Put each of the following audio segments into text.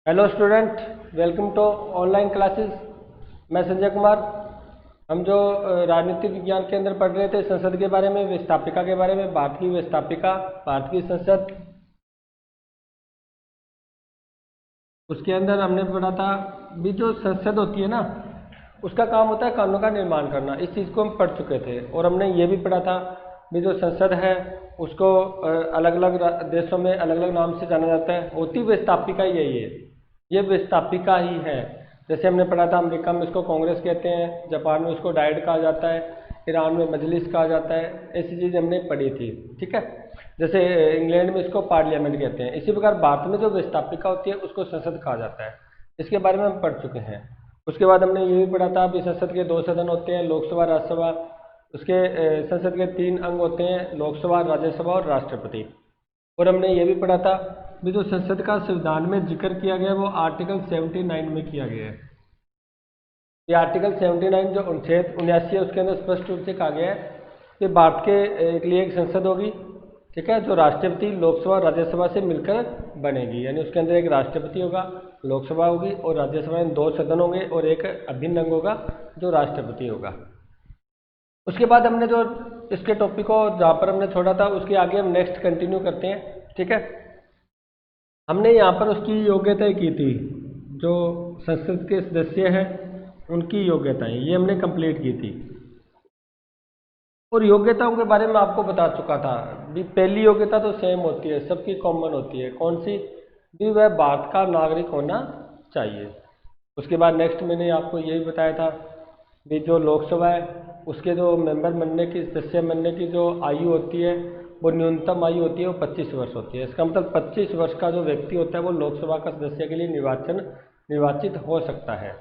Hello student, welcome to online classes. मैं संजय कुमार। हम जो राजनीति विज्ञान के अंदर पढ़ रहे थे संसद के बारे में, व्यवस्थापिका के बारे में, भारत की व्यवस्थापिका, भारत की संसद, उसके अंदर हमने पढ़ा था भी जो संसद होती है ना, उसका काम होता है कानून का निर्माण करना। इस चीज़ को हम पढ़ चुके थे और हमने ये भी पढ़ा था भी जो संसद है उसको अलग अलग देशों में अलग अलग नाम से जाना जाता है। होती व्यवस्थापिका यही है, ये व्यवस्थापिका ही है। जैसे हमने पढ़ा था अमेरिका में इसको कांग्रेस कहते हैं, जापान में इसको डायड कहा जाता है, ईरान में मजलिस कहा जाता है। ऐसी चीज़ हमने पढ़ी थी, ठीक है। जैसे इंग्लैंड में इसको पार्लियामेंट कहते हैं। इसी प्रकार भारत में जो व्यवस्थापिका होती है उसको संसद कहा जाता है। इसके बारे में हम पढ़ चुके हैं। उसके बाद हमने ये भी पढ़ा था कि संसद के 2 सदन होते हैं, लोकसभा, राज्यसभा। उसके संसद के 3 अंग होते हैं, लोकसभा, राज्यसभा और राष्ट्रपति। और हमने ये भी पढ़ा था भी जो संसद का संविधान में जिक्र किया गया है वो आर्टिकल 79 में किया गया है। ये आर्टिकल 79 जो अनुच्छेद 79 है उसके अंदर स्पष्ट रूप से कहा गया है कि भारत के लिए एक संसद होगी, ठीक है, जो राष्ट्रपति, लोकसभा, राज्यसभा से मिलकर बनेगी। यानी उसके अंदर एक राष्ट्रपति होगा, लोकसभा होगी और राज्यसभा में 2 सदन होंगे और एक अभिन्न अंग होगा जो राष्ट्रपति होगा। उसके बाद हमने जो इसके टॉपिक को जहाँ पर हमने छोड़ा था उसके आगे हम नेक्स्ट कंटिन्यू करते हैं, ठीक है। हमने यहाँ पर उसकी योग्यताएं की थी, जो संसद के सदस्य हैं उनकी योग्यताएं, ये हमने कंप्लीट की थी। और योग्यताओं के बारे में आपको बता चुका था भी पहली योग्यता तो सेम होती है, सबकी कॉमन होती है। कौन सी? भी वह भारत का नागरिक होना चाहिए। उसके बाद नेक्स्ट मैंने आपको यही बताया था भी जो लोकसभा है उसके जो मेंबर बनने की, सदस्य बनने की जो आयु होती है वो न्यूनतम आयु होती है वो 25 वर्ष होती है। इसका मतलब 25 वर्ष का जो व्यक्ति होता है वो लोकसभा का सदस्य के लिए निर्वाचित हो सकता है।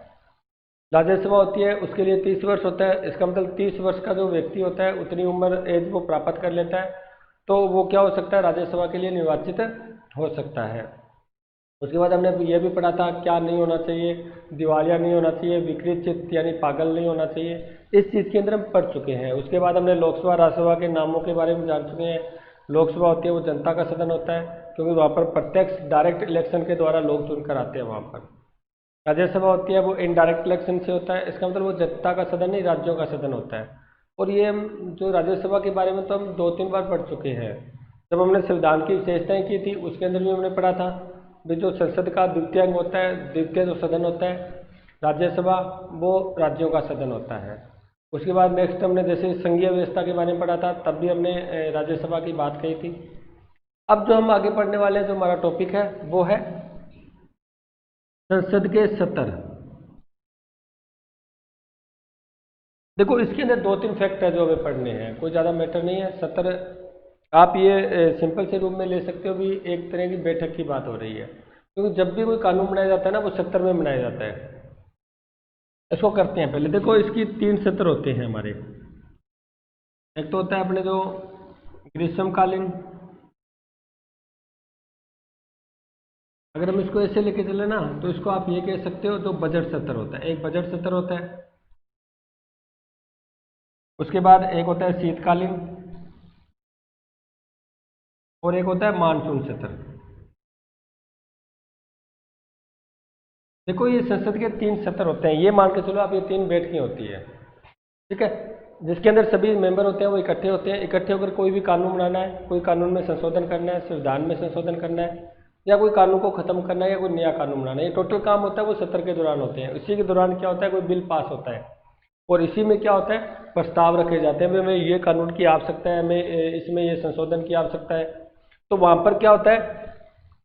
राज्यसभा होती है उसके लिए 30 वर्ष होता है। इसका मतलब 30 वर्ष का जो व्यक्ति होता है उतनी उम्र एज वो प्राप्त कर लेता है तो वो क्या हो सकता है, राज्यसभा के लिए निर्वाचित हो सकता है। उसके बाद हमने ये भी पढ़ा था क्या नहीं होना चाहिए, दिवालिया नहीं होना चाहिए, विकृत चित्त यानी पागल नहीं होना चाहिए। इस चीज़ के अंदर हम पढ़ चुके हैं। उसके बाद हमने लोकसभा, राज्यसभा के नामों के बारे में जान चुके हैं। लोकसभा होती है वो जनता का सदन होता है क्योंकि वहाँ पर प्रत्यक्ष डायरेक्ट इलेक्शन के द्वारा लोग चुनकर आते हैं वहाँ पर। राज्यसभा होती है वो इनडायरेक्ट इलेक्शन से होता है, इसका मतलब वो जनता का सदन नहीं, राज्यों का सदन होता है। और ये हम जो राज्यसभा के बारे में तो हम 2-3 बार पढ़ चुके हैं। जब हमने संविधान की विशेषताएं की थी उसके अंदर भी हमने पढ़ा था भी जो संसद का द्वितीय अंग होता है, द्वितीय जो सदन होता है राज्यसभा, वो राज्यों का सदन होता है। उसके बाद नेक्स्ट हमने जैसे संघीय व्यवस्था के बारे में पढ़ा था, तब भी हमने राज्यसभा की बात कही थी। अब जो हम आगे पढ़ने वाले हैं, जो हमारा टॉपिक है वो है संसद के सत्र। देखो इसके अंदर 2-3 फैक्ट है जो हमें पढ़ने हैं, कोई ज़्यादा मैटर नहीं है। सत्र आप ये सिंपल से रूप में ले सकते हो भी एक तरह की बैठक की बात हो रही है, क्योंकि जब भी कोई कानून बनाया जाता है ना वो सत्र में बनाया जाता है। इसको करते हैं पहले। देखो इसकी 3 सत्र होते हैं हमारे। एक तो होता है अपने जो ग्रीष्मकालीन, अगर हम इसको ऐसे लेके चले ना तो इसको आप ये कह सकते हो जो बजट सत्र होता है, एक बजट सत्र होता है। उसके बाद एक होता है शीतकालीन और एक होता है मानसून सत्र। देखो ये संसद के 3 सत्र होते हैं, ये मान के चलो आप ये 3 बैठकें होती है, ठीक है, जिसके अंदर सभी मेंबर होते हैं वो इकट्ठे होते हैं। इकट्ठे होकर कोई भी कानून बनाना है, कोई कानून में संशोधन करना है, संविधान में संशोधन करना है, या कोई कानून को खत्म करना है या कोई नया कानून बनाना है। ये टोटल काम होता है वो सत्र के दौरान होते हैं। इसी के दौरान क्या होता है, कोई बिल पास होता है और इसी में क्या होता है, प्रस्ताव रखे जाते हैं हमें ये कानून की आवश्यकता है, हमें इसमें ये संशोधन की आवश्यकता है। तो वहाँ पर क्या होता है,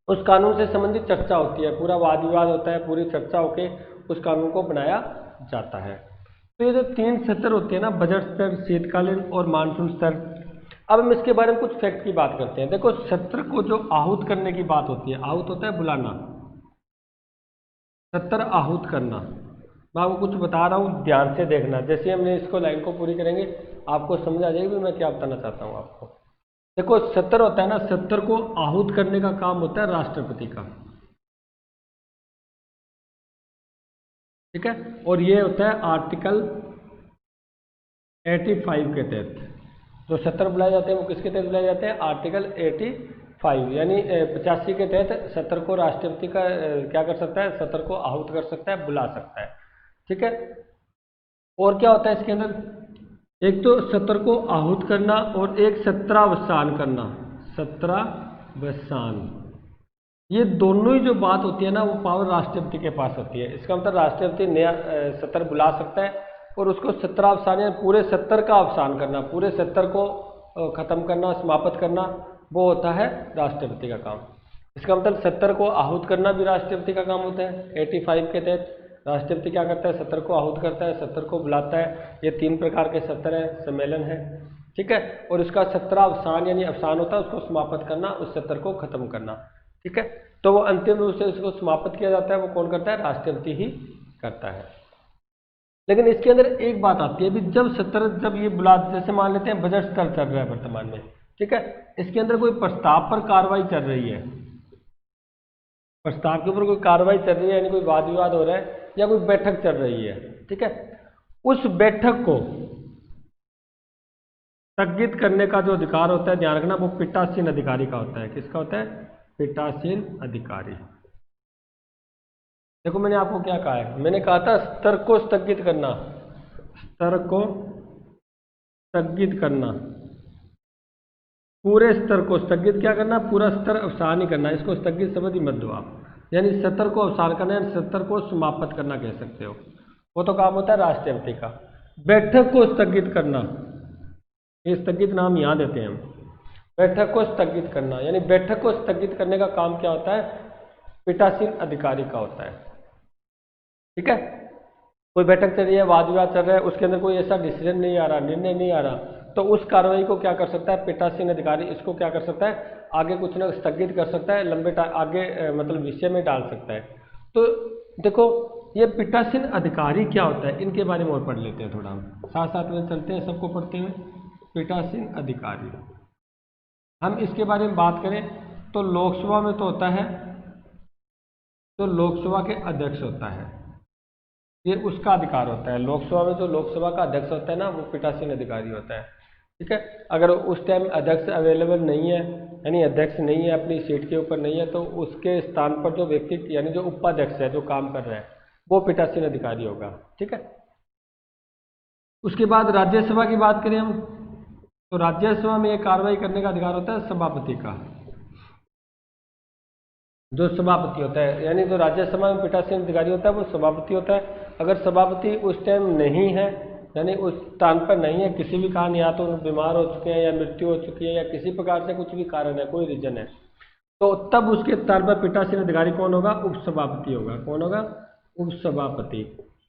उस कानून से संबंधित चर्चा होती है, पूरा वाद विवाद होता है, पूरी चर्चा होके उस कानून को बनाया जाता है। तो ये जो 3 सत्र होते हैं ना, बजट स्तर, शीतकालीन और मानसून स्तर, अब हम इसके बारे में कुछ फैक्ट की बात करते हैं। देखो सत्र को जो आहूत करने की बात होती है, आहूत होता है बुलाना, सत्र आहूत करना। मैं आपको कुछ बता रहा हूँ, ध्यान से देखना, जैसे हमने इसको लाइन को पूरी करेंगे आपको समझ आ जाएगी मैं क्या बताना चाहता हूँ आपको। देखो सत्र होता है ना, सत्र को आहूत करने का काम होता है राष्ट्रपति का, ठीक है। और ये होता है आर्टिकल 85 के तहत। जो सत्र बुलाए जाते हैं वो किसके तहत बुलाए जाते हैं, आर्टिकल 85 यानी 85 के तहत सत्र को राष्ट्रपति का क्या कर सकता है, सत्र को आहूत कर सकता है, बुला सकता है। ठीक है, और क्या होता है इसके अंदर, एक तो सत्र को आहूत करना और एक सत्रावसान करना, सत्रावसान, ये दोनों ही जो बात होती है ना वो पावर राष्ट्रपति के पास होती है। इसका मतलब राष्ट्रपति नया सत्र बुला सकता है और उसको सत्रावसान या पूरे सत्र का अवसान करना, पूरे सत्र को खत्म करना, समाप्त करना, वो होता है राष्ट्रपति का काम। इसका मतलब सत्र को आहूत करना भी राष्ट्रपति का काम होता है। 85 के तहत राष्ट्रपति क्या करता है, सत्र को आहूत करता है, सत्र को बुलाता है। ये 3 प्रकार के सत्र है, सम्मेलन है। ठीक है, और इसका सत्रावसान यानी अवसान होता है, उसको समाप्त करना, उस सत्र को खत्म करना। ठीक है, तो वो अंतिम रूप से उसको समाप्त किया जाता है, वो कौन करता है, राष्ट्रपति ही करता है। लेकिन इसके अंदर एक बात आती है, भी जब सत्र जब ये बुला, जैसे मान लेते हैं बजट सत्र चल रहा है वर्तमान में, ठीक है, इसके अंदर कोई प्रस्ताव पर कार्रवाई चल रही है, प्रस्ताव के ऊपर कोई कार्रवाई चल रही है, यानी कोई वाद विवाद हो रहा है या कोई बैठक चल रही है। ठीक है, उस बैठक को स्थगित करने का जो अधिकार होता है, ध्यान रखना, वो पीठासीन अधिकारी का होता है। किसका होता है, पीठासीन अधिकारी। देखो मैंने आपको क्या कहा है, मैंने कहा था स्तर को स्थगित करना, स्तर को स्थगित करना, पूरे स्तर को स्थगित क्या करना, पूरा स्तर अवसान ही करना। इसको स्थगित शब्द ही मत दो आप, यानी सत्र को अवसान करना यानी सत्र को समाप्त करना कह सकते हो, वो तो काम होता है राष्ट्रपति का। बैठक को स्थगित करना, ये स्थगित नाम यहाँ देते हैं हम, बैठक को स्थगित करना, यानी बैठक को स्थगित करने का काम क्या होता है, पीठासीन अधिकारी का होता है। ठीक है, कोई बैठक चल रही है, वाद विवाद चल रहा है, उसके अंदर कोई ऐसा डिसीजन नहीं आ रहा, निर्णय नहीं आ रहा, तो उस कार्रवाई को क्या कर सकता है, पीठासीन अधिकारी इसको क्या कर सकता है, आगे कुछ ना स्थगित कर सकता है, लंबे आगे मतलब विषय में डाल सकता है। तो देखो ये पीठासीन अधिकारी क्या होता है, इनके बारे में और पढ़ लेते हैं थोड़ा, हम साथ साथ में चलते हैं सबको पढ़ते हुए। पीठासीन अधिकारी, हम इसके बारे में बात करें तो लोकसभा में तो होता है, तो लोकसभा के अध्यक्ष होता है, ये उसका अधिकार होता है। लोकसभा में जो लोकसभा का अध्यक्ष होता है ना, वो पीठासीन अधिकारी होता है। ठीक है, अगर उस टाइम अध्यक्ष अवेलेबल नहीं है, यानी अध्यक्ष नहीं है, अपनी सीट के ऊपर नहीं है, तो उसके स्थान पर जो व्यक्ति यानी जो उपाध्यक्ष है, जो काम कर रहा है, वो पीठासीन अधिकारी होगा। ठीक है, उसके बाद राज्यसभा की बात करें हम, तो राज्यसभा में एक कार्रवाई करने का अधिकार होता है सभापति का, जो सभापति होता है, यानी जो राज्यसभा में पीठासीन अधिकारी होता है वो सभापति होता है। अगर सभापति उस टाइम नहीं है, यानी उस स्थान पर नहीं है, किसी भी कारण, या तो बीमार हो चुके हैं या मृत्यु हो चुकी है या किसी प्रकार से कुछ भी कारण है, कोई रीजन है, तो तब उसके स्थान पर पीठासीन अधिकारी कौन होगा, उपसभापति होगा। कौन होगा, उपसभापति।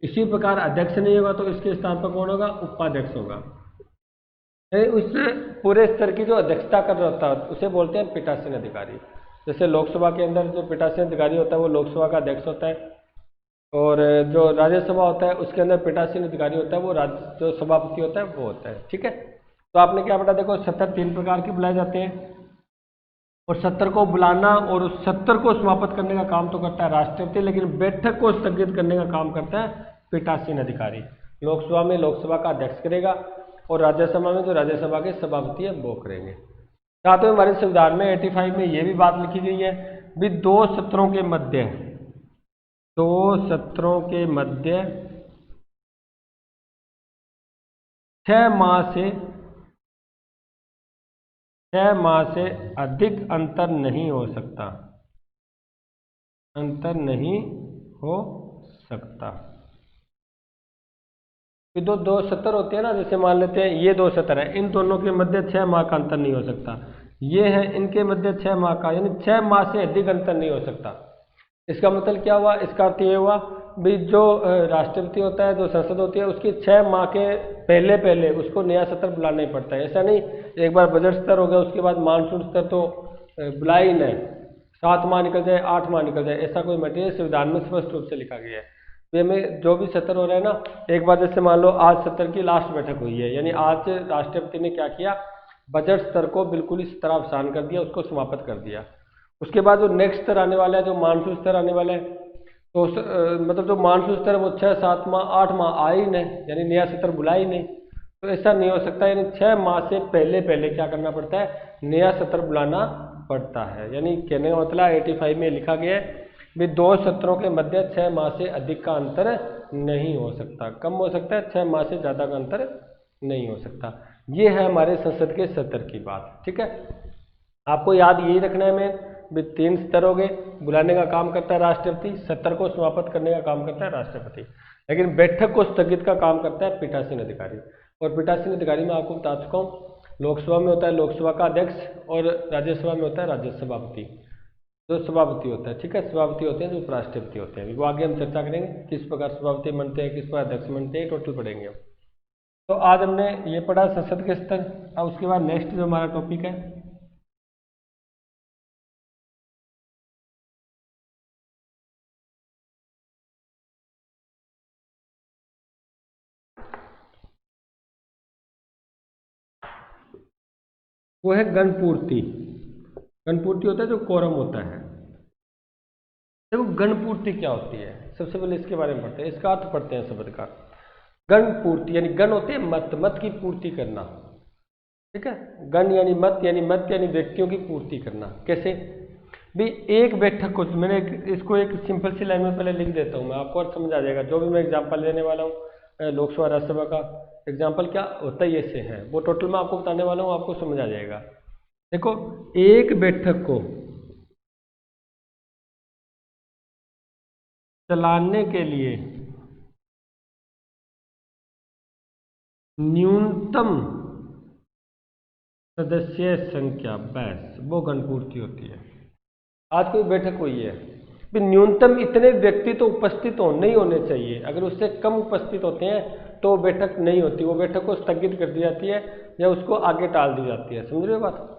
इसी प्रकार अध्यक्ष नहीं होगा तो इसके स्थान पर कौन होगा, उपाध्यक्ष होगा। उससे पूरे स्तर की जो अध्यक्षता कर रहा होता है उसे बोलते हैं पीठासीन अधिकारी। जैसे लोकसभा के अंदर जो पीठासीन अधिकारी होता है वो लोकसभा का अध्यक्ष होता है, और जो राज्यसभा होता है उसके अंदर पीठासीन अधिकारी होता है वो जो सभापति होता है वो होता है। ठीक है, तो आपने क्या पढ़ा, देखो सत्र 3 प्रकार के बुलाए जाते हैं, और सत्र को बुलाना और उस सत्र को समाप्त करने का काम तो करता है राष्ट्रपति, लेकिन बैठक को स्थगित करने का काम करता है पीठासीन अधिकारी। लोकसभा में लोकसभा का अध्यक्ष करेगा, और राज्यसभा में जो राज्यसभा के सभापति है वो करेंगे। साथ में हमारे संविधान में 85 में ये भी बात लिखी गई है भी 2 सत्रों के मध्य, 2 सत्रों के मध्य 6 माह से अधिक अंतर नहीं हो सकता, अंतर नहीं हो सकता। तो 2 सत्र होते हैं ना, जैसे मान लेते हैं ये 2 सत्र है, इन दोनों के मध्य 6 माह का अंतर नहीं हो सकता, ये है इनके मध्य 6 माह का, यानी 6 माह से अधिक अंतर नहीं हो सकता। इसका मतलब क्या हुआ, इसका अर्थ ये हुआ भी जो राष्ट्रपति होता है, जो संसद होती है, उसकी 6 माह के पहले उसको नया सत्र बुलाना ही पड़ता है। ऐसा नहीं एक बार बजट स्तर हो गया उसके बाद मानसून स्तर तो बुला ही नहीं, 7 माह निकल जाए, 8 माह निकल जाए, ऐसा कोई मटेरियल संविधान में स्पष्ट रूप से लिखा गया है। वे में जो भी सत्र हो रहा है ना, एक बार जैसे मान लो आज सत्र की लास्ट बैठक हुई है, यानी आज राष्ट्रपति ने क्या किया, बजट स्तर को बिल्कुल इस तरह अवसान कर दिया, उसको समाप्त कर दिया। उसके बाद जो नेक्स्ट स्तर आने वाला है, जो मानसून स्तर आने वाला है, तो मतलब जो मानसून स्तर वो 6, 7 माह 8 माह आए ही नहीं, यानी नया सत्र बुला ही नहीं, तो ऐसा नहीं हो सकता। यानी 6 माह से पहले क्या करना पड़ता है, नया सत्र बुलाना पड़ता है। यानी कहने का मतलब 85 में लिखा गया है भी 2 सत्रों के मध्य 6 माह से अधिक का अंतर नहीं हो सकता, कम हो सकता है, 6 माह से ज़्यादा का अंतर नहीं हो सकता। ये है हमारे संसद के सत्र की बात। ठीक है, आपको याद यही रखना है। मैं भी 3 स्तर हो गए। बुलाने का काम करता है राष्ट्रपति, सत्र को समाप्त करने का काम करता है राष्ट्रपति, लेकिन बैठक को स्थगित का काम करता है पीठासीन अधिकारी। और पीठासीन अधिकारी में आपको बता चुका हूँ, लोकसभा में होता है लोकसभा का अध्यक्ष और राज्यसभा में होता है राज्यसभा सभापति, जो सभापति होता है। ठीक है, सभापति होते हैं जो उपराष्ट्रपति होते हैं। वो आगे हम चर्चा करेंगे किस प्रकार सभापति बनते हैं, किस प्रकार अध्यक्ष बनते हैं, टोटल पढ़ेंगे हम। तो आज हमने ये पढ़ा संसद के स्तर। अब उसके बाद नेक्स्ट जो हमारा टॉपिक है वो है गणपूर्ति। गणपूर्ति होता है जो कोरम होता है। देखो गणपूर्ति क्या होती है, सबसे पहले इसके बारे में पढ़ते हैं, इसका अर्थ पढ़ते हैं शब्द का। गणपूर्ति यानी गण होते हैं मत, मत की पूर्ति करना। ठीक है, गण यानी मत यानी व्यक्तियों की पूर्ति करना। कैसे भी एक बैठक को, मैंने इसको एक सिंपल सी लाइन में पहले लिख देता हूँ मैं, आपको और समझ आ जाएगा। जो भी मैं एग्जांपल लेने वाला हूँ लोकसभा राज्यसभा का एग्जांपल क्या होता है, ये से है वो टोटल मैं आपको बताने वाला हूँ, आपको समझ आ जाएगा। देखो एक बैठक को चलाने के लिए न्यूनतम सदस्य संख्या, बस वो गणपूर्ति होती है। आज कोई बैठक हुई है, भी न्यूनतम इतने व्यक्ति तो उपस्थित नहीं होने चाहिए। अगर उससे कम उपस्थित होते हैं तो बैठक नहीं होती, वो बैठक को स्थगित कर दी जाती है या उसको आगे टाल दी जाती है। समझ रहे हो बात?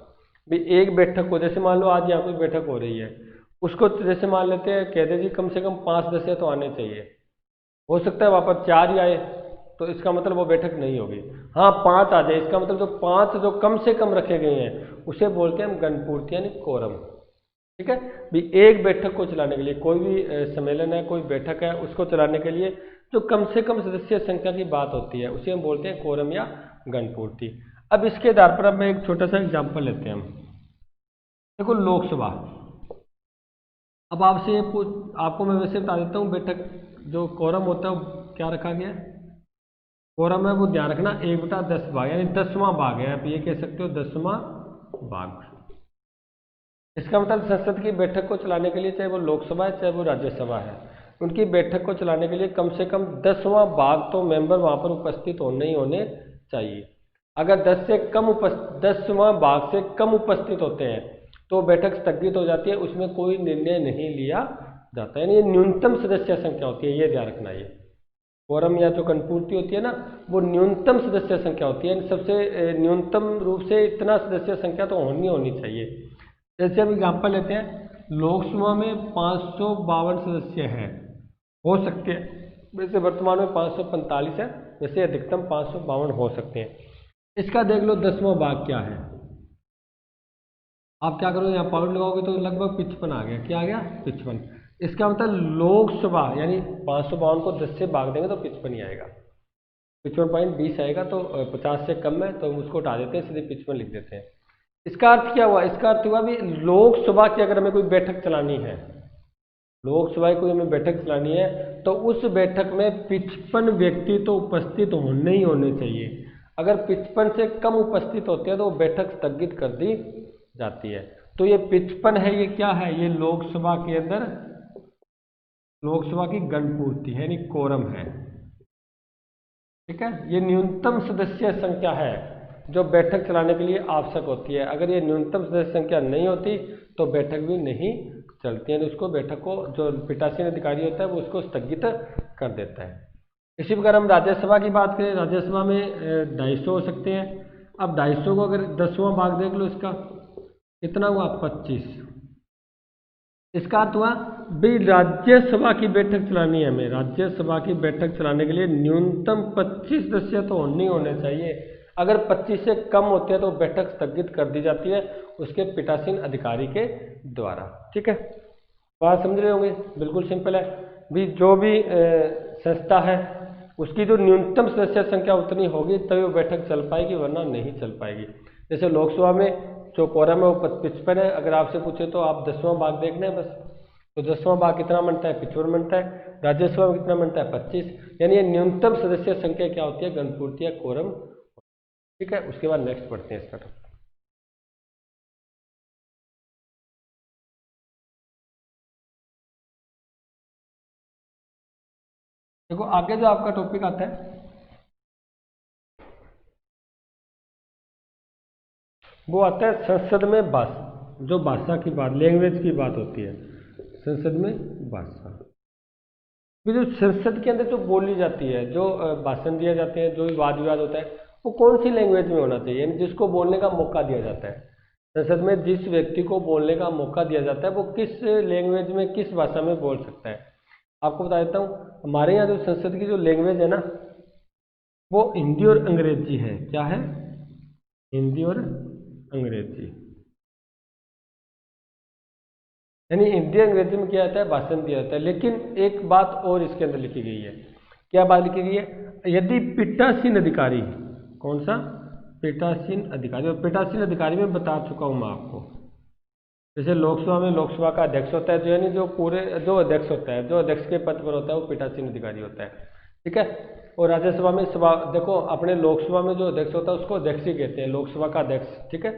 भी एक बैठक को, जैसे मान लो आज यहाँ कोई बैठक हो रही है, उसको जैसे मान लेते हैं, कहते जी कम से कम 5 सदस्य तो आने चाहिए। हो सकता है वहाँ पर 4 ही आए, तो इसका मतलब वो बैठक नहीं होगी। हाँ 5 आ जाए, इसका मतलब जो 5 जो कम से कम रखे गए हैं उसे बोलते हैं हम गणपूर्ति यानी कोरम। ठीक है, भी एक बैठक को चलाने के लिए, कोई भी सम्मेलन है, कोई बैठक है, उसको चलाने के लिए जो कम से कम सदस्य संख्या की बात होती है उसे हम बोलते हैं कोरम या गणपूर्ति। अब इसके आधार पर अब मैं एक छोटा सा एग्जाम्पल लेते हैं हम। देखो लोकसभा, अब आपसे आपको मैं वैसे बता देता हूँ, बैठक जो कोरम होता है वो क्या रखा गया है, कोरम है वो ध्यान रखना 1/10 भाग, यानी 10वां भाग है। आप ये कह सकते हो 10वां भाग। इसका मतलब संसद की बैठक को चलाने के लिए, चाहे वो लोकसभा है चाहे वो राज्यसभा है, उनकी बैठक को चलाने के लिए कम से कम 10वां भाग तो मेंबर वहां पर उपस्थित होने ही होने चाहिए। अगर 10वां भाग से कम उपस्थित होते हैं तो बैठक स्थगित हो जाती है, उसमें कोई निर्णय नहीं लिया जाता है। यानी ये न्यूनतम सदस्य संख्या होती है, ये ध्यान रखना। ये कोरम या जो गणपूर्ति होती है ना, वो न्यूनतम सदस्य संख्या होती है। सबसे न्यूनतम रूप से इतना सदस्य संख्या तो होनी चाहिए। जैसे हम एग्जाम्पल लेते हैं, लोकसभा में 552 सदस्य हैं, हो सकते हैं, वैसे वर्तमान में 545 है, वैसे अधिकतम 552 हो सकते हैं। इसका देख लो 10वां भाग क्या है। आप क्या करो, यहाँ पावर लगाओगे तो लगभग 55 आ गया। क्या आ गया? 55। इसका मतलब लोकसभा यानी 552 को 10 से भाग देंगे तो 55 ही आएगा। 55.20 आएगा, तो 50 से कम है तो हम उसको हटा देते हैं, सीधे 55 लिख देते हैं। इसका अर्थ क्या हुआ? इसका अर्थ हुआ भी लोकसभा की अगर हमें कोई बैठक चलानी है, लोकसभा की कोई हमें बैठक चलानी है, तो उस बैठक में 55 व्यक्ति तो उपस्थित होने ही होने चाहिए। अगर 55 से कम उपस्थित होते हैं तो वो बैठक स्थगित कर दी जाती है। तो ये 55 है, ये क्या है? ये लोकसभा के अंदर लोकसभा की गणपूर्ति है, यानी कोरम है। ठीक है, ये न्यूनतम सदस्य संख्या है जो बैठक चलाने के लिए आवश्यक होती है। अगर ये न्यूनतम सदस्य संख्या नहीं होती तो बैठक भी नहीं चलती है, तो उसको बैठक को जो पीठासीन अधिकारी होता है वो उसको स्थगित कर देता है। इसी प्रकार हम राज्यसभा की बात करें, राज्यसभा में 250 हो सकते हैं। अब 250 को अगर 10वां भाग देख लो, इसका कितना हुआ? 25। इसका अर्थ हुआ भी राज्यसभा की बैठक चलानी है हमें, राज्यसभा की बैठक चलाने के लिए न्यूनतम 25 सदस्य तो होने चाहिए। अगर 25 से कम होते हैं तो बैठक स्थगित कर दी जाती है उसके पीठासीन अधिकारी के द्वारा। ठीक है, बात समझ रहे होंगे, बिल्कुल सिंपल है। भी जो भी संस्था है उसकी जो न्यूनतम सदस्य संख्या उतनी होगी तभी वो बैठक चल पाएगी, वरना नहीं चल पाएगी। जैसे लोकसभा में जो कोरम है वो 55 है। अगर आपसे पूछे तो आप 10वां भाग देखना है बस। तो 10वां भाग कितना बनता है? 55 बनता है। राज्यसभा में कितना बनता है? 25। यानी ये न्यूनतम सदस्य संख्या क्या होती है? गणपूर्ति या कोरम। ठीक है, उसके बाद नेक्स्ट पढ़ते हैं इसका टॉपिक। देखो आगे जो आपका टॉपिक आता है वो आता है संसद में भाषा। जो भाषा की बात, लैंग्वेज की बात होती है, संसद में भाषा। जो संसद के अंदर जो बोली जाती है, जो भाषण दिए जाते हैं, जो भी वाद विवाद होता है, वो कौन सी लैंग्वेज में होना चाहिए? यानी जिसको बोलने का मौका दिया जाता है संसद में, जिस व्यक्ति को बोलने का मौका दिया जाता है वो किस लैंग्वेज में, किस भाषा में बोल सकता है? आपको बता देता हूँ, हमारे यहाँ जो संसद की जो लैंग्वेज है ना, वो हिंदी और अंग्रेजी है। क्या है? हिंदी और अंग्रेजी। यानी हिंदी अंग्रेजी में क्या आता है? भाषण दिया जाता है। लेकिन एक बात और इसके अंदर लिखी गई है। क्या बात लिखी गई है? यदि पीठासीन अधिकारी, कौन सा? पीठासीन अधिकारी। और पीठासीन अधिकारी में बता चुका हूं मैं आपको, जैसे लोकसभा में लोकसभा का अध्यक्ष होता है, जो यानी जो पूरे जो अध्यक्ष होता है, जो अध्यक्ष के पद पर होता है वो पीठासीन अधिकारी होता है। ठीक है। और राज्यसभा में सभा, देखो अपने लोकसभा में जो अध्यक्ष होता है उसको अध्यक्ष ही कहते हैं, लोकसभा का अध्यक्ष। ठीक है।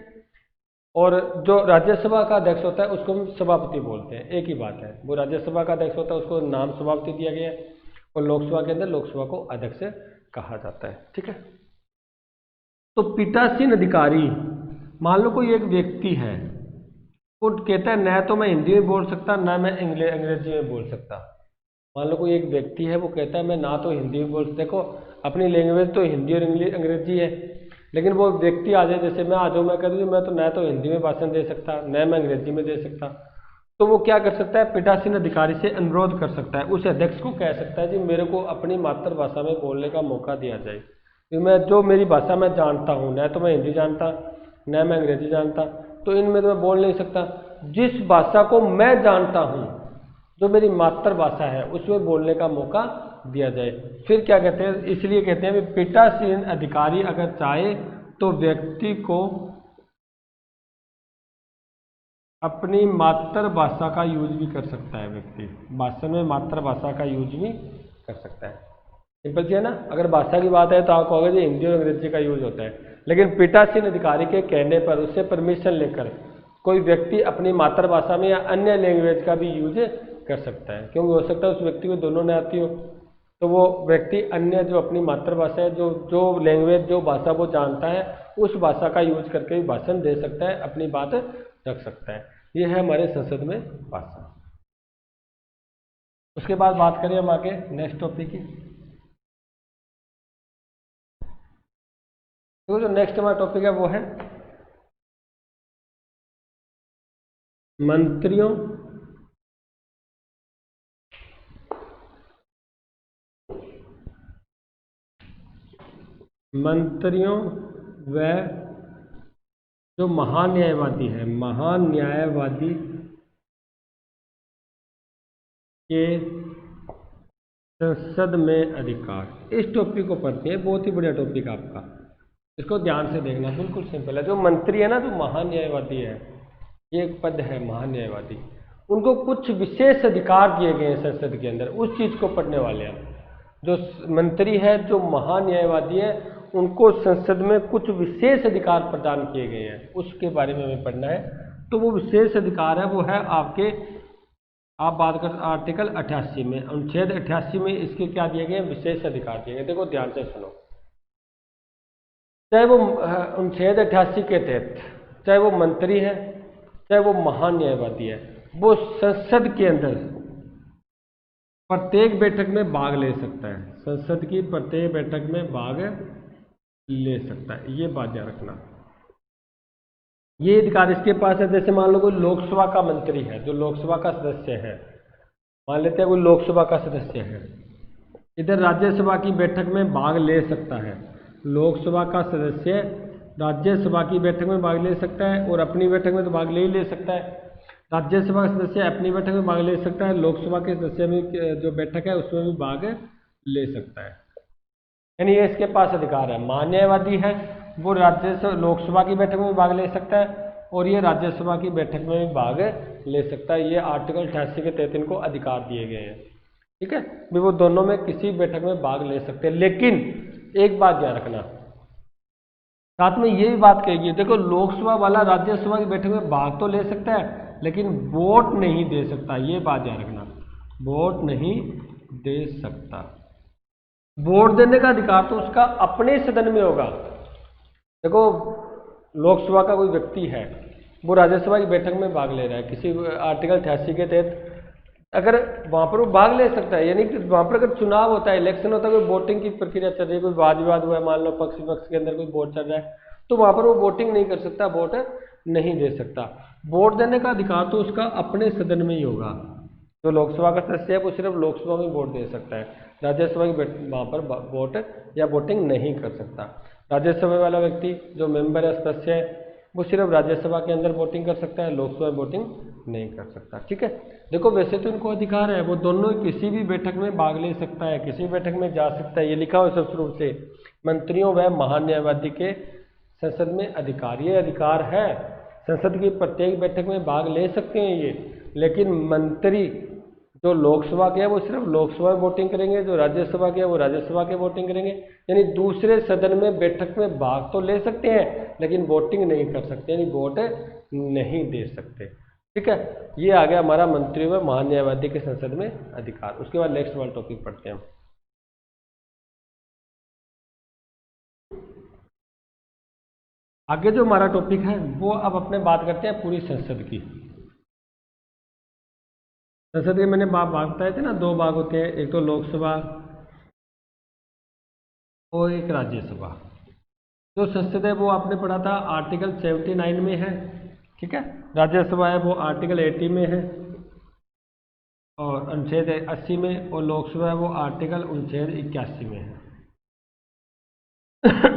और जो राज्यसभा का अध्यक्ष होता है उसको हम सभापति बोलते हैं, एक ही बात है। वो राज्यसभा का अध्यक्ष होता है उसको नाम सभापति दिया गया है, और लोकसभा के अंदर लोकसभा को अध्यक्ष कहा जाता है। ठीक है। तो पीठासीन अधिकारी, मान लो कोई एक व्यक्ति है, वो कहता है न तो मैं हिंदी में बोल सकता, ना मैं अंग्रेजी में बोल सकता। मान लो कोई एक व्यक्ति है, वो कहता है मैं ना तो हिंदी में बोल, देखो अपनी लैंग्वेज तो हिंदी और अंग्रेजी है, लेकिन वो व्यक्ति आ जाए, जैसे मैं आ जाऊँ, मैं कह दूँ मैं तो न तो हिंदी में भाषण दे सकता, न मैं अंग्रेजी में दे सकता, तो वो क्या कर सकता है? पीठासीन अधिकारी से अनुरोध कर सकता है, उस अध्यक्ष को कह सकता है जी मेरे को अपनी मातृभाषा में बोलने का मौका दिया जाए। तो मैं जो मेरी भाषा मैं जानता हूँ, न तो मैं हिंदी जानता, न मैं अंग्रेजी जानता, तो इनमें तो मैं बोल नहीं सकता। जिस भाषा को मैं जानता हूँ, जो मेरी मातृभाषा है, उसमें बोलने का मौका दिया जाए। फिर क्या कहते हैं? इसलिए कहते हैं कि पीठासीन अधिकारी अगर चाहे तो व्यक्ति को अपनी मातृभाषा का यूज भी कर सकता है। व्यक्ति भाषण में मातृभाषा का यूज भी कर सकता है। सिंपल सी है ना। अगर भाषा की बात है तो आप कहोगे जी हिंदी और अंग्रेजी का यूज होता है, लेकिन पीठासीन अधिकारी के कहने पर, उससे परमिशन लेकर कोई व्यक्ति अपनी मातृभाषा में या अन्य लैंग्वेज का भी यूज कर सकता है। क्योंकि हो सकता है उस व्यक्ति को दोनों न आती हो, तो वो व्यक्ति अन्य जो अपनी मातृभाषा है, जो लैंग्वेज, जो भाषा वो जानता है, उस भाषा का यूज करके भी भाषण दे सकता है, अपनी बात रख सकता है। ये है हमारे संसद में भाषा। उसके बाद बात करें हम आगे नेक्स्ट टॉपिक की। तो जो नेक्स्ट हमारा टॉपिक है वो है मंत्रियों व जो महान्यायवादी है, महान्यायवादी के संसद में अधिकार। इस टॉपिक को पढ़ते हैं, बहुत ही बढ़िया टॉपिक आपका, इसको ध्यान से देखना। बिल्कुल सिंपल है। जो मंत्री है ना, जो महान्यायवादी है, ये एक पद है महान्यायवादी, उनको कुछ विशेष अधिकार दिए गए हैं संसद के अंदर। उस चीज को पढ़ने वाले हैं। जो मंत्री है, जो महान्यायवादी है, उनको संसद में कुछ विशेष अधिकार प्रदान किए गए हैं, उसके बारे में हमें पढ़ना है। तो वो विशेष अधिकार है, वो है आपके, आप बात कर आर्टिकल 88 में, अनुच्छेद 88 में इसके क्या दिए गए हैं? विशेष अधिकार दिए गए। देखो ध्यान से सुनो। चाहे वो अनुच्छेद 88 के तहत, चाहे वो मंत्री है, चाहे वो महान्यायवादी है, वो संसद के अंदर प्रत्येक बैठक में भाग ले सकता है। संसद की प्रत्येक बैठक में भाग ले सकता है, ये बात ध्यान रखना। ये अधिकार इसके पास है। जैसे मान लो कोई लोकसभा का मंत्री है, जो लोकसभा का सदस्य है, मान लेते हैं कोई लोकसभा का सदस्य है, इधर राज्यसभा की बैठक में भाग ले सकता है। लोकसभा का सदस्य राज्यसभा की बैठक में भाग ले सकता है, और अपनी बैठक में तो भाग ले ही ले सकता है। राज्यसभा का सदस्य अपनी बैठक में भाग ले सकता है, लोकसभा के सदस्य में जो बैठक है उसमें भी भाग ले सकता है। यानी ये इसके पास अधिकार है। महान्यायवादी है, वो लोकसभा की बैठक में भाग ले सकता है, और ये राज्यसभा की बैठक में भी भाग ले सकता है। ये आर्टिकल 88 के तहत इनको अधिकार दिए गए हैं। ठीक है, भी वो दोनों में किसी बैठक में भाग ले सकते हैं। लेकिन एक बात ध्यान रखना, साथ में ये भी बात कहेगी, देखो लोकसभा वाला राज्यसभा की बैठक में भाग तो ले सकता है लेकिन वोट नहीं दे सकता। ये बात ध्यान रखना, वोट नहीं दे सकता। वोट देने का अधिकार तो उसका अपने सदन में होगा। देखो लोकसभा का कोई व्यक्ति है, वो राज्यसभा की बैठक में भाग ले रहा है किसी आर्टिकल 88 के तहत, अगर वहाँ पर वो भाग ले सकता है, यानी कि वहाँ पर अगर चुनाव होता है, इलेक्शन होता है, कोई वोटिंग की प्रक्रिया चल रही है, कोई वाद विवाद हुआ है, मान लो पक्ष विपक्ष के अंदर कोई वोट चल रहा है, तो वहाँ पर वो वोटिंग नहीं कर सकता, वोट नहीं दे सकता। वोट देने का अधिकार तो उसका अपने सदन में ही होगा। जो लोकसभा का सदस्य है वो सिर्फ लोकसभा में वोट दे सकता है, राज्यसभा की वहाँ पर वोट या वोटिंग नहीं कर सकता। राज्यसभा वाला व्यक्ति जो मेंबर है, सदस्य है, वो सिर्फ राज्यसभा के अंदर वोटिंग कर सकता है, लोकसभा में वोटिंग नहीं कर सकता। ठीक है, देखो वैसे तो इनको अधिकार है, वो दोनों किसी भी बैठक में भाग ले सकता है, किसी बैठक में जा सकता है। ये लिखा हुआ स्पष्ट रूप से, मंत्रियों व महान्यायवादी के संसद में अधिकार, ये अधिकार है, संसद की प्रत्येक बैठक में भाग ले सकते हैं ये। लेकिन मंत्री जो लोकसभा के हैं वो सिर्फ लोकसभा में वोटिंग करेंगे, जो राज्यसभा के हैं वो राज्यसभा के वोटिंग करेंगे। यानी दूसरे सदन में बैठक में भाग तो ले सकते हैं लेकिन वोटिंग नहीं कर सकते, यानी वोट नहीं दे सकते। ठीक है, ये आ गया हमारा मंत्रियों में महान्यायवादी के संसद में अधिकार। उसके बाद नेक्स्ट वाला टॉपिक पढ़ते हैं हम। आगे जो हमारा टॉपिक है वो अब अपने बात करते हैं पूरी संसद की। संसद के मैंने भाग बताए थे ना, दो भाग होते हैं, एक तो लोकसभा और एक राज्यसभा। जो संसद है वो आपने पढ़ा था आर्टिकल 79 में है। ठीक है, राज्यसभा है वो आर्टिकल 80 में है और अनुच्छेद 80 में, और लोकसभा है वो आर्टिकल अनुच्छेद 81 में है।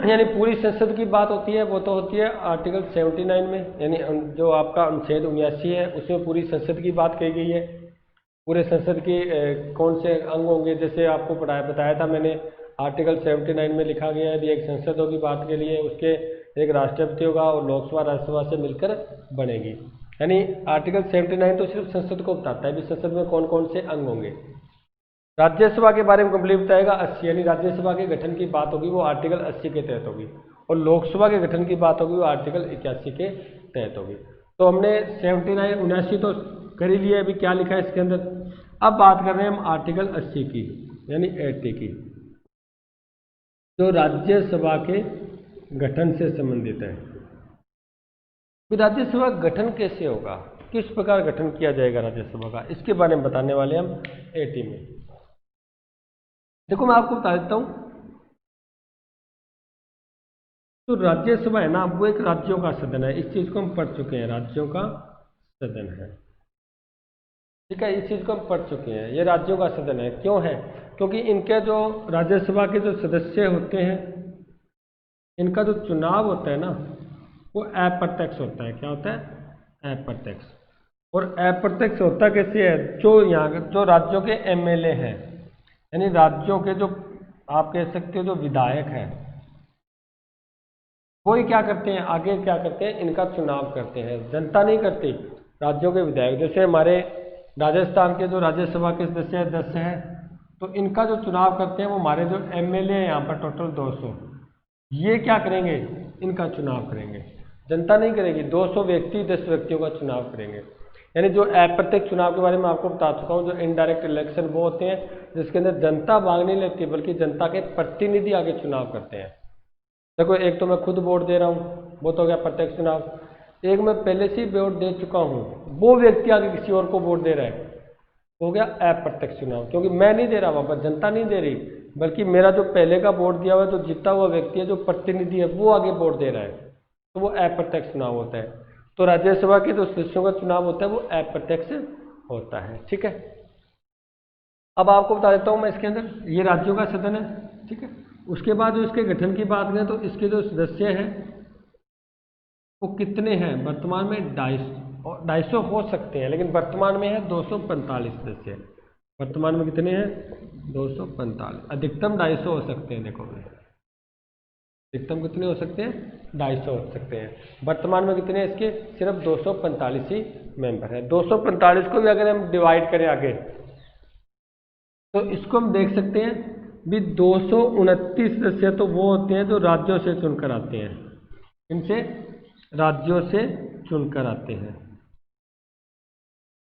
यानी पूरी संसद की बात होती है वो तो होती है आर्टिकल 79 में, यानी जो आपका अनुच्छेद 79 है उसमें पूरी संसद की बात कही गई है। पूरे संसद की कौन से अंग होंगे, जैसे आपको बताया था मैंने, आर्टिकल 79 में लिखा गया है भी एक संसद होगी बात के लिए, उसके एक राष्ट्रपति होगा और लोकसभा राज्यसभा से मिलकर बनेगी। यानी आर्टिकल 79 तो सिर्फ संसद को बताता है भी संसद में कौन कौन से अंग होंगे। राज्यसभा के बारे में कंप्लीट बताएगा 80, यानी राज्यसभा के गठन की बात होगी वो आर्टिकल 80 के तहत होगी, और लोकसभा के गठन की बात होगी वो आर्टिकल 81 के तहत होगी। तो हमने 79 तो कर ही लिया, अभी क्या लिखा है इसके अंदर। अब बात कर रहे हैं हम आर्टिकल 80 की, यानी 80 की, जो राज्यसभा के गठन से संबंधित है। राज्यसभा गठन कैसे होगा, किस प्रकार गठन किया जाएगा राज्यसभा का, इसके बारे में बताने वाले हम 80 में। देखो मैं आपको बता देता हूं, तो राज्यसभा है ना वो एक राज्यों का सदन है, इस चीज को हम पढ़ चुके हैं, राज्यों का सदन है। ठीक है, इस चीज को हम पढ़ चुके हैं, ये राज्यों का सदन है। क्यों है, क्योंकि इनके जो राज्यसभा के जो सदस्य होते हैं इनका जो चुनाव होता है ना वो अप्रत्यक्ष होता है। क्या होता है, अप्रत्यक्ष। और अप्रत्यक्ष होता कैसे है, जो यहाँ जो राज्यों के एमएलए हैं, यानी राज्यों के जो आप कह सकते हो जो विधायक हैं, वो ही क्या करते हैं, आगे क्या करते हैं, इनका चुनाव करते हैं, जनता नहीं करती, राज्यों के विधायक। जैसे हमारे राजस्थान के जो राज्यसभा के सदस्य 10 हैं, तो इनका जो चुनाव करते हैं वो हमारे जो एमएलए हैं यहाँ पर टोटल 200, ये क्या करेंगे, इनका चुनाव करेंगे, जनता नहीं करेगी। 200 व्यक्ति 10 व्यक्तियों का चुनाव करेंगे। यानी जो अप्रत्यक्ष चुनाव के बारे में आपको बता चुका हूँ, जो इनडायरेक्ट इलेक्शन वो होते हैं जिसके अंदर जनता भाग नहीं लेती बल्कि जनता के प्रतिनिधि आगे चुनाव करते हैं। देखो एक तो मैं खुद वोट दे रहा हूँ, वो तो हो गया प्रत्यक्ष चुनाव। एक मैं पहले से ही वोट दे चुका हूँ, वो व्यक्ति आगे किसी और को वोट दे रहा है, हो गया अप्रत्यक्ष चुनाव। क्योंकि मैं नहीं दे रहा, वहाँ पर जनता नहीं दे रही, बल्कि मेरा जो पहले का वोट दिया हुआ है, जो जीता हुआ व्यक्ति है, जो प्रतिनिधि है, वो आगे वोट दे रहा है, तो वो अप्रत्यक्ष चुनाव होता है। तो राज्यसभा के जो सदस्यों का चुनाव होता है वो अप्रत्यक्ष होता है। ठीक है, अब आपको बता देता हूँ मैं इसके अंदर, ये राज्यों का सदन है। ठीक है, उसके बाद जो इसके गठन की बात करें तो इसके जो सदस्य हैं वो कितने हैं, वर्तमान में 250 हो सकते हैं, लेकिन वर्तमान में है 245 सदस्य। वर्तमान में कितने हैं, 245, अधिकतम 250 हो सकते हैं। देखो अधिकतम कितने हो सकते हैं? 250 हो सकते हैं। वर्तमान में कितने हैं इसके? सिर्फ 245 ही मेंबर है। 245 को भी अगर हम डिवाइड करें आगे तो इसको हम देख सकते हैं भी 229 सदस्य तो वो होते हैं जो राज्यों से चुनकर आते हैं। इनसे राज्यों से चुनकर आते हैं।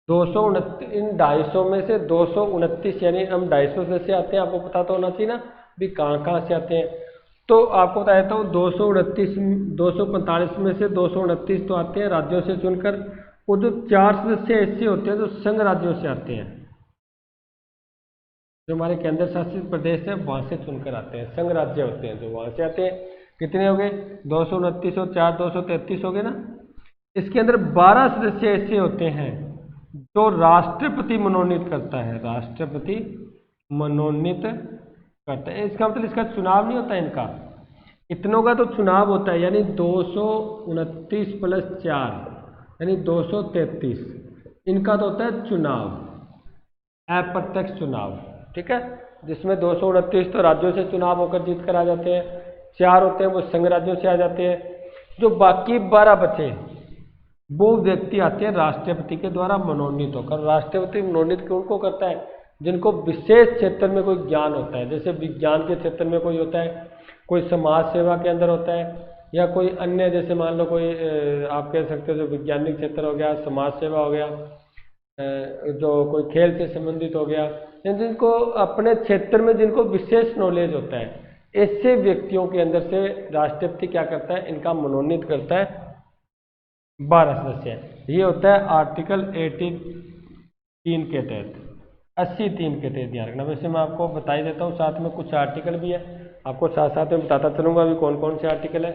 229 इन 250 में से 229 यानी हम 250 सदस्य आते हैं। आपको पता तो होना चाहिए ना भी कहाँ कहाँ से आते हैं। तो आपको बता देता हूँ 245 में से 229 तो आते हैं राज्यों से चुनकर। वो जो 4 सदस्य ऐसे होते हैं जो संघ राज्यों से आते हैं, जो हमारे केंद्र शासित प्रदेश है वहाँ से चुनकर आते हैं। संघ राज्य होते हैं जो वहाँ से आते हैं। कितने हो गए? 229 और 4 233 हो गए ना। इसके अंदर 12 सदस्य ऐसे होते हैं जो राष्ट्रपति मनोनीत करता है। राष्ट्रपति मनोनीत करता है। इसका मतलब इसका चुनाव नहीं होता है इनका, इतनों का तो चुनाव होता है। यानी 229 प्लस 4 यानी 233 इनका तो होता है चुनाव, अप्रत्यक्ष चुनाव। ठीक है, जिसमें 229 तो राज्यों से चुनाव होकर जीत कर आ जाते हैं, 4 होते हैं वो संघ राज्यों से आ जाते हैं। जो बाकी 12 बचे वो व्यक्ति आते हैं राष्ट्रपति के द्वारा मनोनीत होकर। राष्ट्रपति मनोनीत क्यों को करता है? जिनको विशेष क्षेत्र में कोई ज्ञान होता है, जैसे विज्ञान के क्षेत्र में कोई होता है, कोई समाज सेवा के अंदर होता है, या कोई अन्य जैसे मान लो कोई आप कह सकते हो जो वैज्ञानिक क्षेत्र हो गया, समाज सेवा हो गया, जो कोई खेल से संबंधित हो गया, जिनको अपने क्षेत्र में जिनको विशेष नॉलेज होता है, ऐसे व्यक्तियों के अंदर से राष्ट्रपति क्या करता है? इनका मनोनीत करता है 12 सदस्य। ये होता है आर्टिकल 83 के तहत, 83 के तहत ध्यान रखना। वैसे मैं आपको बता ही देता हूँ, साथ में कुछ आर्टिकल भी है, आपको साथ साथ में बताता चलूँगा अभी कौन कौन से आर्टिकल है।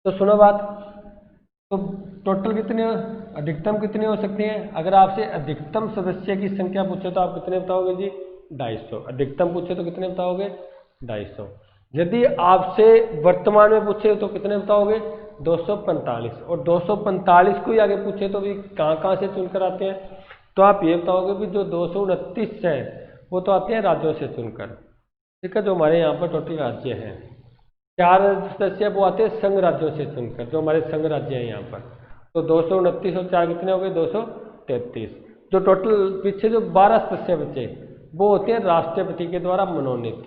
तो सुनो बात, तो टोटल कितने, अधिकतम कितने हो सकते हैं? अगर आपसे अधिकतम सदस्य की संख्या पूछे तो आप कितने बताओगे जी? 250। अधिकतम पूछे तो कितने बताओगे? 250। यदि आपसे वर्तमान में पूछे तो कितने बताओगे? 245। और 245 को ही आगे पूछे तो भी कहाँ कहाँ से चुनकर आते हैं? तो आप ये बताओगे भी जो 229 है वो तो आते हैं राज्यों से चुनकर। ठीक है, जो हमारे यहाँ पर टोटल राज्य हैं। 4 सदस्य वो आते हैं संघ राज्यों से चुनकर, जो हमारे संघ राज्य हैं यहाँ पर। तो 229 और 4 कितने हो गए? 233। जो टोटल पीछे जो 12 सदस्य बचे वो होते हैं राष्ट्रपति के द्वारा मनोनीत।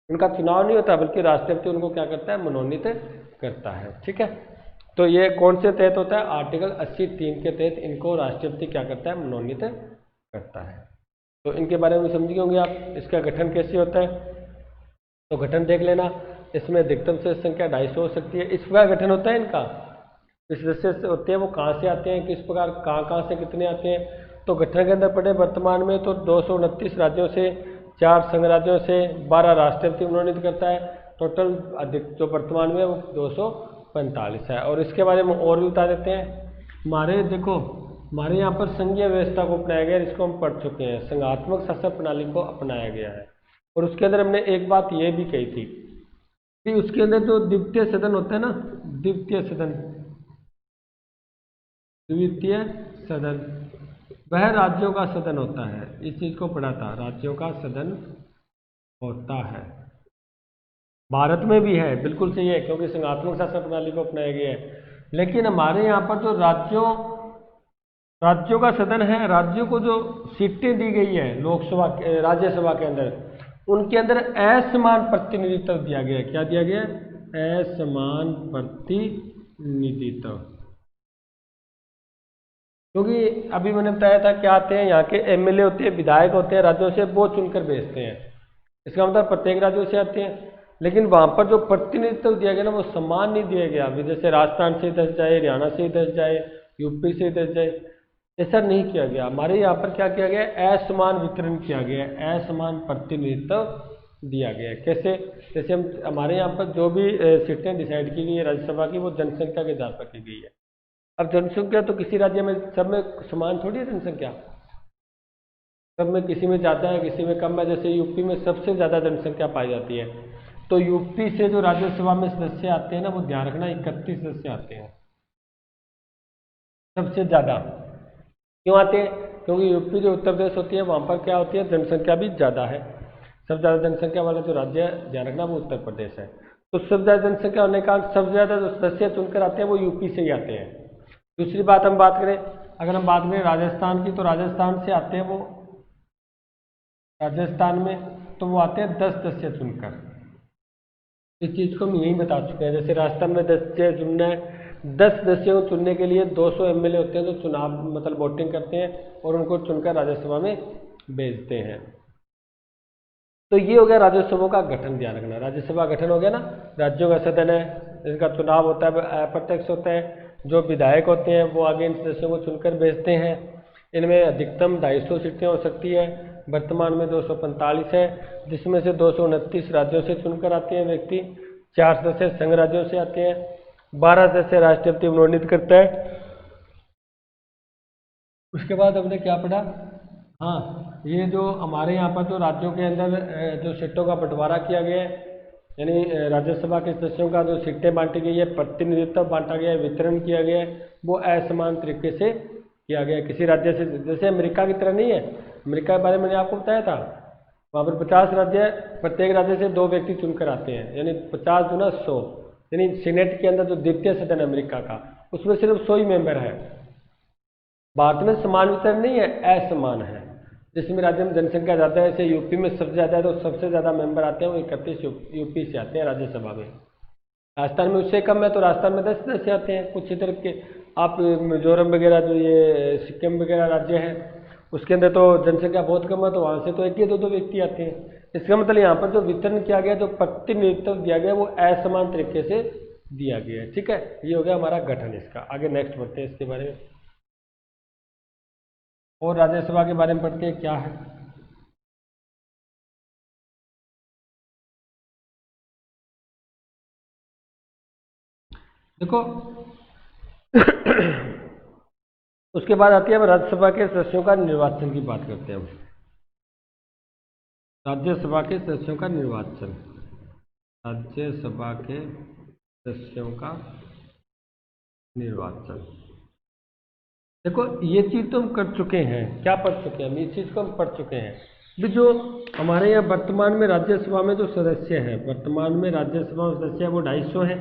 उनका चुनाव नहीं होता बल्कि राष्ट्रपति उनको क्या करता है? मनोनीत करता है। ठीक है, तो ये कौन से तहत होता है? आर्टिकल 83 के तहत इनको राष्ट्रपति क्या करता है? मनोनीत करता है। तो इनके बारे में समझ गए होंगे आप, इसका गठन कैसे होता है। तो गठन देख लेना, इसमें अधिकतम सदस्य संख्या 250 हो सकती है। इस प्रकार गठन होता है इनका, सदस्य होते हैं वो कहाँ से आते हैं, किस प्रकार कहाँ से कितने आते हैं। तो गठन के अंदर पढ़े वर्तमान में तो 229 राज्यों से, 4 संघ राज्यों से, 12 राष्ट्रपति मनोनीत करता है। टोटल अधिक जो वर्तमान में वो 245 है। और इसके बारे में और भी बता देते हैं। हमारे देखो, हमारे यहाँ पर संघीय व्यवस्था को अपनाया गया, इसको हम पढ़ चुके हैं। संघात्मक शासन प्रणाली को अपनाया गया है। और उसके अंदर हमने एक बात ये भी कही थी कि उसके अंदर जो द्वितीय सदन होता है ना, द्वितीय सदन, द्वितीय सदन वह राज्यों का सदन होता है। इस चीज को पढ़ा था, राज्यों का सदन होता है। भारत में भी है, बिल्कुल सही है, क्योंकि संघात्मक शासन प्रणाली को अपनाया गया है। लेकिन हमारे यहाँ पर जो राज्यों का सदन है, राज्यों को जो सीटें दी गई है लोकसभा राज्यसभा के अंदर, उनके अंदर असमान प्रतिनिधित्व दिया गया है। क्या दिया गया है? असमान प्रतिनिधित्व। क्योंकि अभी मैंने बताया था क्या आते हैं, यहाँ के एमएलए होते हैं, विधायक होते हैं, राज्यों से वो चुनकर भेजते हैं। इसका मतलब प्रत्येक राज्यों से आते हैं। लेकिन वहाँ पर जो प्रतिनिधित्व दिया गया ना वो समान नहीं दिया गया। अभी जैसे राजस्थान से 10 जाए, हरियाणा से 10 जाए, यूपी से 10 जाए, ऐसा नहीं किया गया। हमारे यहाँ पर क्या किया गया? असमान वितरण किया गया, असमान प्रतिनिधित्व दिया गया है। कैसे? जैसे हमारे यहाँ पर जो भी सीटें डिसाइड की गई है राज्यसभा की, वो जनसंख्या के आधार पर की गई है। अब जनसंख्या तो किसी राज्य में सब में समान थोड़ी है जनसंख्या, सब में किसी में ज़्यादा है किसी में कम है। जैसे यूपी में सबसे ज़्यादा जनसंख्या पाई जाती है, तो यूपी से जो राज्यसभा में सदस्य आते हैं ना, वो ध्यान रखना 31 सदस्य आते हैं, सबसे ज़्यादा। क्यों आते हैं? क्योंकि यूपी जो उत्तर प्रदेश होती है वहाँ पर क्या होती है? जनसंख्या भी ज़्यादा है। सबसे ज़्यादा जनसंख्या वाला जो राज्य है ध्यान रखना वो उत्तर प्रदेश है। तो सबसे ज़्यादा जनसंख्या होने का सबसे ज़्यादा जो सदस्य चुनकर आते हैं वो यूपी से ही आते हैं। दूसरी बात हम बात करें, अगर हम बात करें राजस्थान की, तो राजस्थान से आते हैं वो, राजस्थान में तो वो आते हैं 10 सदस्य चुनकर। इस चीज़ को हम यही बता चुके हैं। जैसे राजस्थान में 10 सदस्य चुनना है, 10 सदस्यों को चुनने के लिए 200 एमएलए होते हैं जो चुनाव मतलब वोटिंग करते हैं और उनको चुनकर राज्यसभा में भेजते हैं। तो ये हो गया राज्यसभा का गठन। ध्यान रखना, राज्यसभा गठन हो गया ना, राज्यों का सदन है, इसका चुनाव होता है, अप्रत्यक्ष होता है। जो विधायक होते हैं वो आगे इन सदस्यों को चुनकर भेजते हैं। इनमें अधिकतम 250 सीटें हो सकती है, वर्तमान में 245 है, जिसमें से 229 राज्यों से चुनकर आते हैं व्यक्ति, 4 सदस्य संघ राज्यों से आते हैं, 12 सदस्य राष्ट्रपति मनोनीत करता है। उसके बाद हमने क्या पढ़ा, हाँ, ये जो हमारे यहाँ पर जो राज्यों के अंदर जो सीटों का बंटवारा किया गया है, यानी राज्यसभा के सदस्यों का जो सीटें बांटी गई है, प्रतिनिधित्व बांटा गया है, वितरण किया गया है, वो असमान तरीके से किया गया है। किसी राज्य से, जैसे अमेरिका की तरह नहीं है, अमेरिका के बारे में मैंने आपको बताया था, वहाँ पर 50 राज्य है, प्रत्येक राज्य से 2 व्यक्ति चुनकर आते हैं, यानी 50 गुना 100, यानी सीनेट के अंदर जो द्वितीय सदन है अमेरिका का, उसमें सिर्फ 100 ही मेंबर है। भारत में समान वितरण नहीं है, असमान है। जिसमें राज्य में जनसंख्या ज़्यादा है, जैसे यूपी में सबसे ज़्यादा है, तो सबसे ज़्यादा मेंबर आते हैं वो 31 यूपी से आते हैं राज्यसभा में। राजस्थान में उससे कम है, तो राजस्थान में 10 सदस्य आते हैं। कुछ इधर के आप मिजोरम वगैरह जो ये सिक्किम वगैरह राज्य है, उसके अंदर तो जनसंख्या बहुत कम है, तो वहाँ से तो 1 या 2 व्यक्ति आते हैं। इसका मतलब यहाँ पर जो वितरण किया गया, जो प्रतिनिधित्व दिया गया, वो असमान तरीके से दिया गया है। ठीक है, ये हो गया हमारा गठन इसका। आगे नेक्स्ट बढ़ते हैं इसके बारे में, और राज्यसभा के बारे में पढ़ते हैं क्या है। देखो उसके बाद आती है, अब राज्यसभा के सदस्यों का निर्वाचन की बात करते हैं हम। राज्यसभा के सदस्यों का निर्वाचन, राज्यसभा के सदस्यों का निर्वाचन। देखो ये चीज़ तो हम कर चुके हैं, क्या पढ़ चुके हैं हम, इस चीज़ को हम पढ़ चुके हैं। भी जो हमारे यहाँ वर्तमान में राज्यसभा में जो सदस्य हैं, वर्तमान में राज्यसभा में सदस्य है वो 250 है।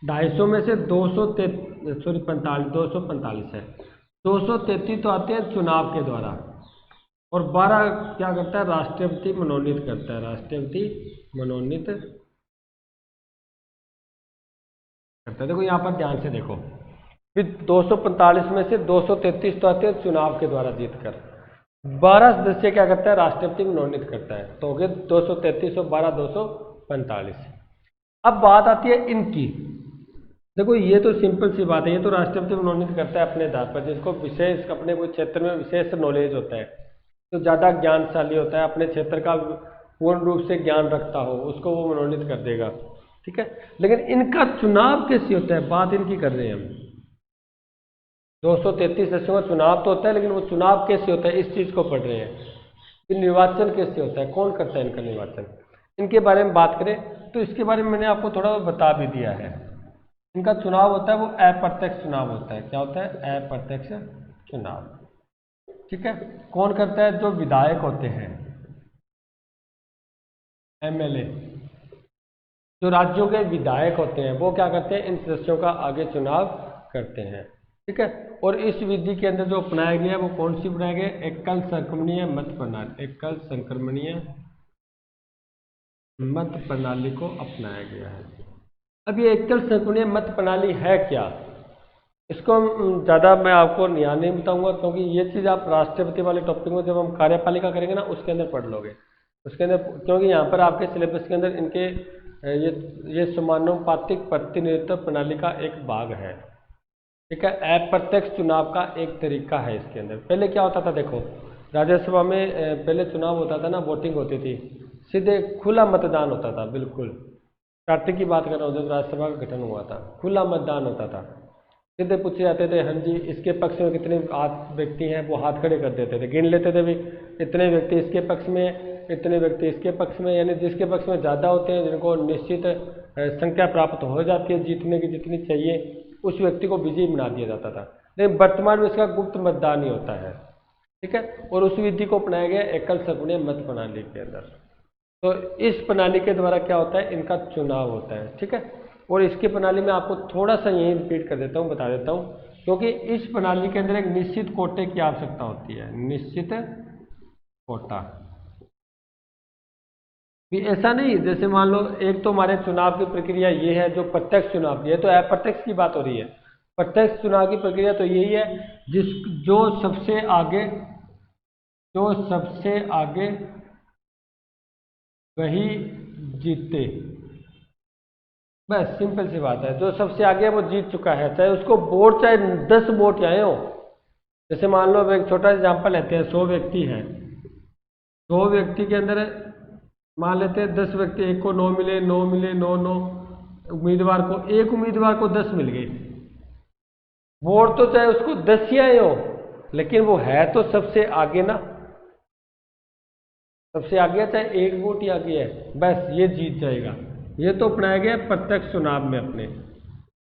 250 में से 245 है, 233 तो आते हैं चुनाव के द्वारा, और 12 क्या करता है, राष्ट्रपति मनोनीत करता है, राष्ट्रपति मनोनीत करता है। देखो यहाँ पर ध्यान से देखो, फिर 245 में से 233 तो आते हैं चुनाव के द्वारा जीतकर, 12 सदस्य क्या करता है, राष्ट्रपति मनोनीत करता है, तो हो गए 233 और 12 245। अब बात आती है इनकी। देखो ये तो सिंपल सी बात है, ये तो राष्ट्रपति मनोनीत करता है अपने आधार पर, जिसको विशेष अपने कोई क्षेत्र में विशेष नॉलेज होता है, तो ज़्यादा ज्ञानशाली होता है, अपने क्षेत्र का पूर्ण रूप से ज्ञान रखता हो, उसको वो मनोनीत कर देगा। ठीक है, लेकिन इनका चुनाव कैसे होता है, बात इनकी कर रहे हैं हम। 233 सदस्यों का चुनाव तो होता है, लेकिन वो चुनाव कैसे होता है इस चीज़ को पढ़ रहे हैं। फिर निर्वाचन कैसे होता है, कौन करता है इनका निर्वाचन, इनके बारे में बात करें तो इसके बारे में मैंने आपको थोड़ा बता भी दिया है। इनका चुनाव होता है वो अप्रत्यक्ष चुनाव होता है। क्या होता है, अप्रत्यक्ष चुनाव। ठीक है, कौन करता है, जो विधायक होते हैं, एमएलए, जो राज्यों के विधायक होते हैं वो क्या करते हैं, इन सदस्यों का आगे चुनाव करते हैं। ठीक है, और इस विधि के अंदर जो अपनाया गया है वो कौन सी अपनाया गया है, एकल संक्रमणीय मत प्रणाली, एकल संक्रमणीय मत प्रणाली को अपनाया गया है। अब ये एकल संक्रमणीय मत प्रणाली है क्या, इसको हम ज़्यादा मैं आपको यहाँ नहीं बताऊंगा, क्योंकि ये चीज़ आप राष्ट्रपति वाले टॉपिक में जब हम कार्यपालिका करेंगे ना उसके अंदर पढ़ लोगे, उसके अंदर, क्योंकि यहाँ पर आपके सिलेबस के अंदर इनके ये समानुपातिक प्रतिनिधित्व प्रणाली का एक भाग है। ठीक है, अप्रत्यक्ष चुनाव का एक तरीका है इसके अंदर। पहले क्या होता था, देखो राज्यसभा में पहले चुनाव होता था ना, वोटिंग होती थी, सीधे खुला मतदान होता था, बिल्कुल स्टार्टिंग की बात कर रहा हूँ, जब राज्यसभा का गठन हुआ था खुला मतदान होता था, सीधे पूछे जाते थे, हाँ जी इसके पक्ष में कितने व्यक्ति हैं, वो हाथ खड़े कर देते थे, गिन लेते थे भी इतने व्यक्ति इसके पक्ष में, इतने व्यक्ति इसके पक्ष में, यानी जिसके पक्ष में ज़्यादा होते हैं, जिनको निश्चित संख्या प्राप्त हो जाती है जीतने की जितनी चाहिए, उस व्यक्ति को विजयी बना दिया जाता था। लेकिन वर्तमान में इसका गुप्त मतदान ही होता है। ठीक है, और उस विधि को अपनाया गया एकल संक्रमणीय मत प्रणाली के अंदर। तो इस प्रणाली के द्वारा क्या होता है, इनका चुनाव होता है, ठीक है। और इसकी प्रणाली में आपको थोड़ा सा यही रिपीट कर देता हूँ, बता देता हूँ, क्योंकि इस प्रणाली के अंदर एक निश्चित कोटे की आवश्यकता होती है, निश्चित कोटा भी। ऐसा नहीं जैसे मान लो एक तो हमारे चुनाव की प्रक्रिया ये है जो प्रत्यक्ष चुनाव की है, तो अप्रत्यक्ष की बात हो रही है। प्रत्यक्ष चुनाव की प्रक्रिया तो यही है जिस जो सबसे आगे वही जीते, बस सिंपल सी बात है। जो सबसे आगे वो जीत चुका है, चाहे उसको वोट चाहे 10 वोट आए हो। जैसे मान लो अब एक छोटा एग्जाम्पल लेते हैं, 100 व्यक्ति हैं, 100 व्यक्ति के अंदर मान लेते हैं 10 व्यक्ति, एक को 9 मिले, 9 मिले, 9 9 उम्मीदवार को, एक उम्मीदवार को 10 मिल गए। वोट तो चाहे उसको 10 ही आए हो, लेकिन वो है तो सबसे आगे ना, सबसे आगे है, चाहे एक वोट ही आगे है, बस ये जीत जाएगा। ये तो अपनाया गया प्रत्यक्ष चुनाव में अपने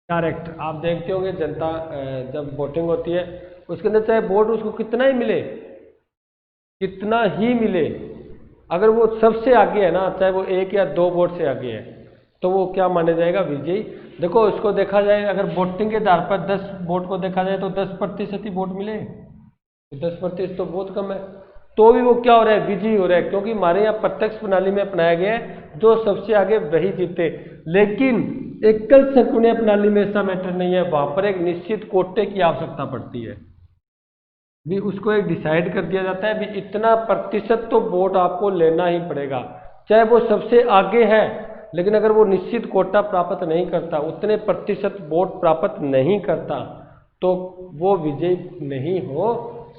डायरेक्ट। आप देखते होंगे जनता जब वोटिंग होती है उसके अंदर चाहे वोट उसको कितना ही मिले, कितना ही मिले, अगर वो सबसे आगे है ना, चाहे वो 1 या 2 वोट से आगे है, तो वो क्या माना जाएगा, विजयी। देखो इसको देखा जाए, अगर वोटिंग के आधार पर 10 वोट को देखा जाए तो 10% ही वोट मिले, तो 10% तो बहुत कम है, तो भी वो क्या हो रहा है, विजयी हो रहा है, क्योंकि हमारे यहाँ प्रत्यक्ष प्रणाली में अपनाया गया है जो सबसे आगे वही जीते। लेकिन एकल संकुलीय प्रणाली में ऐसा मैटर नहीं है, वहां पर एक निश्चित कोटे की आवश्यकता पड़ती है भी, उसको एक डिसाइड कर दिया जाता है भी इतना प्रतिशत तो वोट आपको लेना ही पड़ेगा, चाहे वो सबसे आगे है, लेकिन अगर वो निश्चित कोटा प्राप्त नहीं करता, उतने प्रतिशत वोट प्राप्त नहीं करता, तो वो विजयी नहीं हो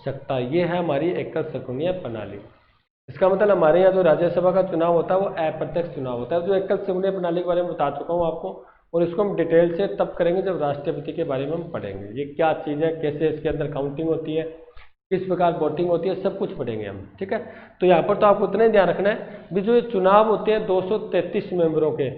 सकता। ये है हमारी एकल संकुलीय प्रणाली। इसका मतलब हमारे यहाँ जो राज्यसभा का चुनाव होता है वो अप्रत्यक्ष चुनाव होता है, जो एकल संकुलीय प्रणाली के बारे में बता चुका हूँ आपको, और इसको हम डिटेल से तब करेंगे जब राष्ट्रपति के बारे में हम पढ़ेंगे, ये क्या चीज़ है, कैसे इसके अंदर काउंटिंग होती है, किस प्रकार वोटिंग होती है, सब कुछ पढ़ेंगे हम, ठीक है। तो यहाँ पर तो आपको उतना ही ध्यान रखना है भी, जो ये चुनाव होते हैं 233 मेंबरों के,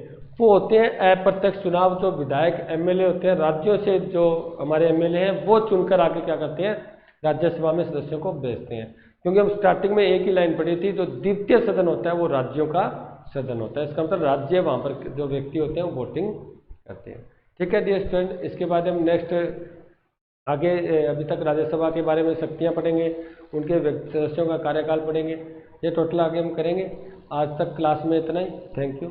वो होते हैं अप्रत्यक्ष चुनाव। जो विधायक एमएलए होते हैं राज्यों से, जो हमारे एमएलए हैं वो चुनकर आगे क्या करते हैं, राज्यसभा में सदस्यों को भेजते हैं। क्योंकि हम स्टार्टिंग में एक ही लाइन पढ़ी थी, जो द्वितीय सदन होता है वो राज्यों का सदन होता है, इसका मतलब राज्य वहाँ पर जो व्यक्ति होते हैं वो वोटिंग करते हैं, ठीक है डियर स्टूडेंट। इसके बाद हम नेक्स्ट आगे अभी तक राज्यसभा के बारे में शक्तियाँ पढ़ेंगे, उनके सदस्यों का कार्यकाल पढ़ेंगे, ये टोटल आगे हम करेंगे। आज तक क्लास में इतना ही, थैंक यू।